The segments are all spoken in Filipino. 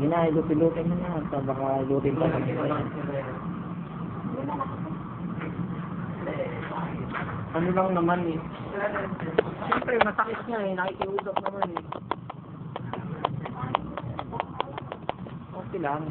Lutin mo na. Baka lutin pa kami. Ano lang naman eh. Siyempre, masakit niya eh. Nakikiusap naman eh. Okay lang.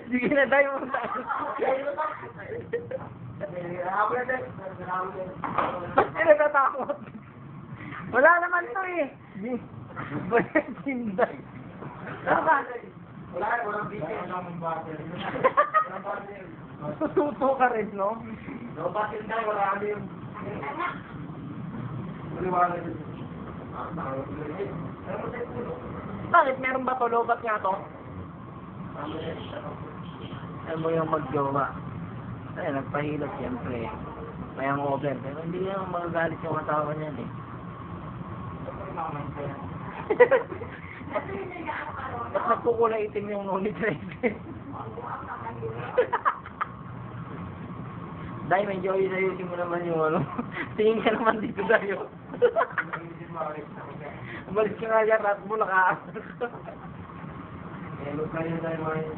Sige na tayo mo tayo. Ba't ka natatakot? Wala naman to eh. Ba't sinday? Walang bigay ng battery. Susuto ka rin, no? No, battery na, wala kami yung... Bakit? Meron ba to? Lobat nga to? Alam mo yung mag-jowa. Ay, nagpahilot siyempre. May ang over. Pero hindi naman magagalit yung asawa niyan eh. Ba't nagkukulay itim yung nunit rin? Dahil may joy na yun mo naman yung ano. Tingin ka naman dito tayo. Balik ka nga dyan, rat mo naka. Hello kayo tayo mga yun.